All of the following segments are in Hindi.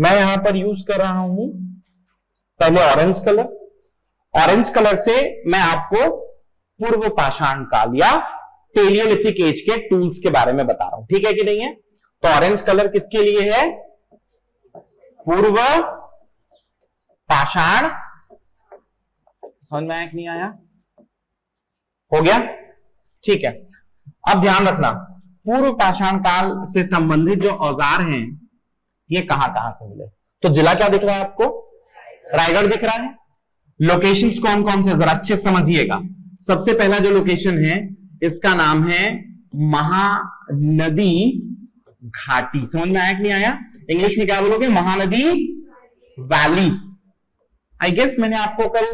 मैं यहां पर यूज कर रहा हूं पहले ऑरेंज कलर। ऑरेंज कलर से मैं आपको पूर्व पाषाण काल या पेलियोलिथिक एज के टूल्स के बारे में बता रहा हूं, ठीक है कि नहीं है। तो ऑरेंज कलर किसके लिए है? पूर्व पाषाण। समझ में आया कि नहीं आया? हो गया, ठीक है। अब ध्यान रखना, पूर्व पाषाण काल से संबंधित जो औजार हैं ये कहां कहां से मिले। तो जिला क्या दिख रहा है आपको? रायगढ़ दिख रहा है। लोकेशंस कौन कौन से, जरा अच्छे समझिएगा। सबसे पहला जो लोकेशन है इसका नाम है महानदी घाटी। समझ में आया कि नहीं आया? इंग्लिश में क्या बोलोगे? महानदी वैली। आई गेस मैंने आपको कल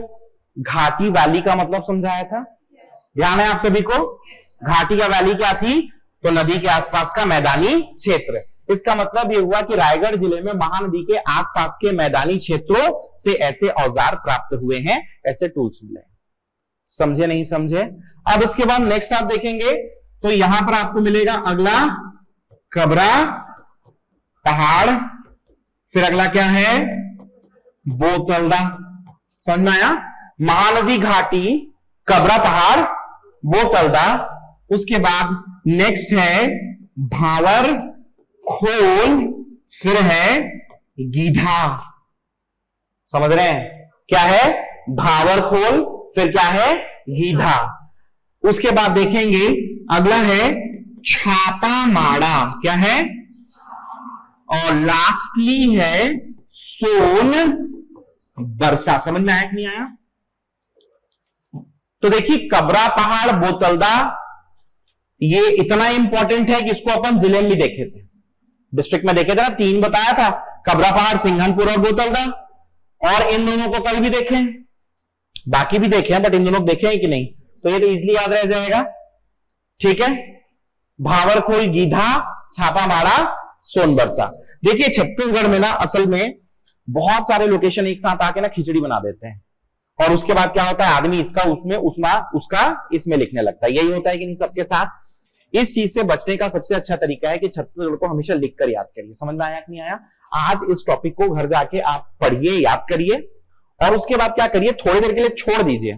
घाटी वैली का मतलब समझाया था, ध्यान है आप सभी को? घाटी या वैली क्या थी? तो नदी के आसपास का मैदानी क्षेत्र। इसका मतलब ये हुआ कि रायगढ़ जिले में महानदी के आसपास के मैदानी क्षेत्रों से ऐसे औजार प्राप्त हुए हैं, ऐसे टूल्स मिले। समझे नहीं समझे? अब इसके बाद नेक्स्ट आप देखेंगे तो यहां पर आपको मिलेगा अगला कबरा पहाड़, फिर अगला क्या है? बोतलदा। समझ में आया? महानदी घाटी, कबरा पहाड़, बोतलदा। उसके बाद नेक्स्ट है भावर खोल, फिर है गीधा। समझ रहे हैं? क्या है? भावर खोल, फिर क्या है? गीधा। उसके बाद देखेंगे अगला है छापा माड़ा। क्या है? और लास्टली है सोन बरसा। समझ में आया कि नहीं आया? तो देखिए कबरा पहाड़, बोतलदा, ये इतना इंपॉर्टेंट है कि इसको अपन जिले में भी देखे थे, डिस्ट्रिक्ट में देखे थे ना। 3 बताया था, कबरा पहाड़, सिंघनपुर और बोतलदा। और इन दोनों को कल भी देखे, बाकी भी देखे हैं, बट इन दोनों को देखे हैं कि नहीं? तो ये तो इजिली याद रह जाएगा, ठीक है। भावरखोल, गीधा, छापामाड़ा, सोनबरसा। देखिए छत्तीसगढ़ में ना असल में बहुत सारे लोकेशन एक साथ आके ना खिचड़ी बना देते हैं, और उसके बाद क्या होता है, आदमी इसका उसमें, उसका इसमें लिखने लगता है। यही होता है कि नहीं सबके साथ? इस चीज से बचने का सबसे अच्छा तरीका है कि छत्तीसगढ़ को हमेशा लिखकर याद करिए। समझ में आया कि नहीं आया? आज इस टॉपिक को घर जाके आप पढ़िए, याद करिए, और उसके बाद क्या करिए, थोड़ी देर के लिए छोड़ दीजिए।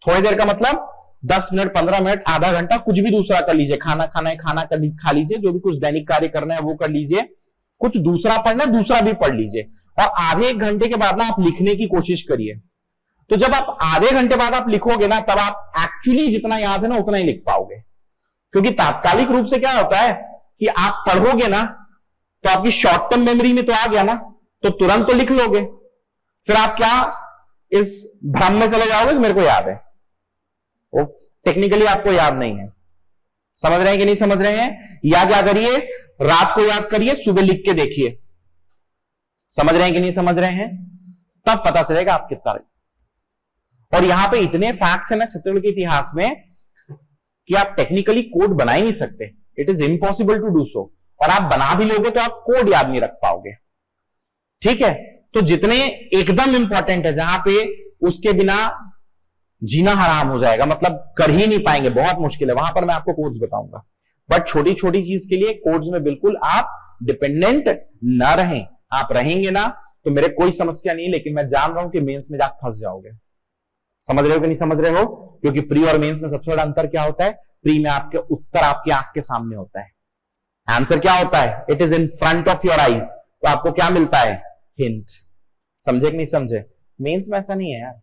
थोड़ी देर का मतलब 10 मिनट, 15 मिनट, आधा घंटा, कुछ भी दूसरा कर लीजिए। खाना खाना है, खाना खा लीजिए, जो भी कुछ दैनिक कार्य करना है वो कर लीजिए, कुछ दूसरा पढ़ना है दूसरा भी पढ़ लीजिए, और आधे 1 घंटे के बाद ना आप लिखने की कोशिश करिए। तो जब आप आधे घंटे बाद आप लिखोगे ना, तब आप एक्चुअली जितना याद है ना उतना ही लिख पाओगे। क्योंकि तात्कालिक रूप से क्या होता है कि आप पढ़ोगे ना तो आपकी शॉर्ट टर्म मेमोरी में तो आ गया ना, तो तुरंत तो लिख लोगे, फिर आप क्या इस भ्रम में चले जाओगे कि मेरे को याद है, वो टेक्निकली आपको याद नहीं है। समझ रहे हैं कि नहीं समझ रहे हैं? या क्या करिए, रात को याद करिए, सुबह लिख के देखिए। समझ रहे हैं कि नहीं समझ रहे हैं? तब पता चलेगा आप कितना। और यहां पे इतने फैक्ट्स है ना छत्तीसगढ़ के इतिहास में कि आप टेक्निकली कोड बना ही नहीं सकते। It is impossible to do so. और आप बना भी लोगे तो आप कोड याद नहीं रख पाओगे, ठीक है। तो जितने एकदम इंपॉर्टेंट है, जहां पे उसके बिना जीना हराम हो जाएगा, मतलब कर ही नहीं पाएंगे, बहुत मुश्किल है, वहां पर मैं आपको कोड्स बताऊंगा। बट छोटी छोटी चीज के लिए कोड्स में बिल्कुल आप डिपेंडेंट ना रहें। आप रहेंगे ना तो मेरे कोई समस्या नहीं, लेकिन मैं जान रहा हूं कि मेंस में जाकर फंस जाओगे। समझ रहे हो कि नहीं समझ रहे हो? क्योंकि प्री और मेंस में सबसे बड़ा अंतर क्या होता है? प्री में आपके उत्तर आपकी आंख के सामने होता है, आंसर क्या होता है? It is in front of your eyes. तो आपको क्या मिलता है? हिंट। समझे कि नहीं समझे? मेंस में ऐसा नहीं है यार।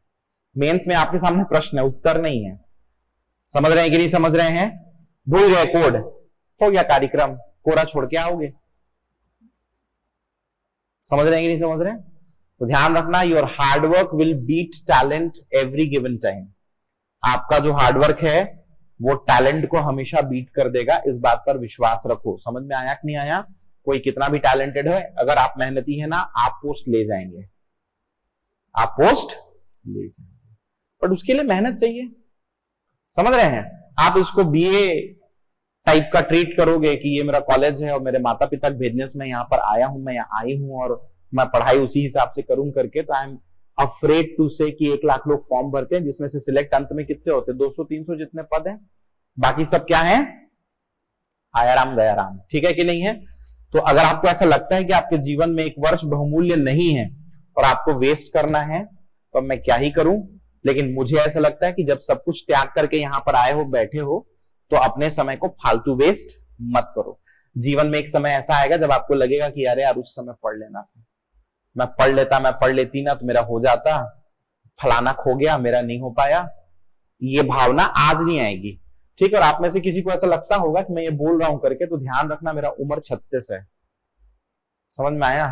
मेंस में आपके सामने प्रश्न है, उत्तर नहीं है। समझ रहे हैं कि नहीं समझ रहे हैं? भूल गए कोड, हो गया कार्यक्रम, कोरा छोड़ के आओगे। समझ रहे हैं कि नहीं समझ रहे हैं? तो ध्यान रखना, your hard work will beat talent every given time. आपका जो हार्डवर्क है वो टैलेंट को हमेशा बीट कर देगा, इस बात पर विश्वास रखो। समझ में आया कि नहीं आया? कोई कितना भी टैलेंटेड है, अगर आप मेहनती है ना, आप पोस्ट ले जाएंगे, आप पोस्ट ले जाएंगे, बट उसके लिए मेहनत चाहिए। समझ रहे हैं? आप इसको बीए टाइप का ट्रीट करोगे कि ये मेरा कॉलेज है और मेरे माता पिता भेजने से मैं यहाँ पर आया हूं, मैं यहाँ आई हूं और मैं पढ़ाई उसी हिसाब से करूं करके, तो आई एम अफ्रेड टू से कि 1 लाख लोग फॉर्म भरते हैं, जिसमें से सिलेक्ट अंत में कितने होते हैं? 200-300 जितने पद हैं, बाकी सब क्या है? आया राम गया राम। ठीक है कि नहीं है? तो अगर आपको ऐसा लगता है कि आपके जीवन में एक वर्ष बहुमूल्य नहीं है और आपको वेस्ट करना है, तो अब मैं क्या ही करूं। लेकिन मुझे ऐसा लगता है कि जब सब कुछ त्याग करके यहां पर आए हो, बैठे हो, तो अपने समय को फालतू वेस्ट मत करो। जीवन में एक समय ऐसा आएगा जब आपको लगेगा कि अरे यार उस समय पढ़ लेना था, मैं पढ़ लेती ना तो मेरा हो जाता, फलाना खो गया, मेरा नहीं हो पाया। ये भावना आज नहीं आएगी, ठीक है। और आप में से किसी को ऐसा लगता होगा कि मैं ये बोल रहा हूं करके, तो ध्यान रखना मेरा उम्र 36 है। समझ में आया?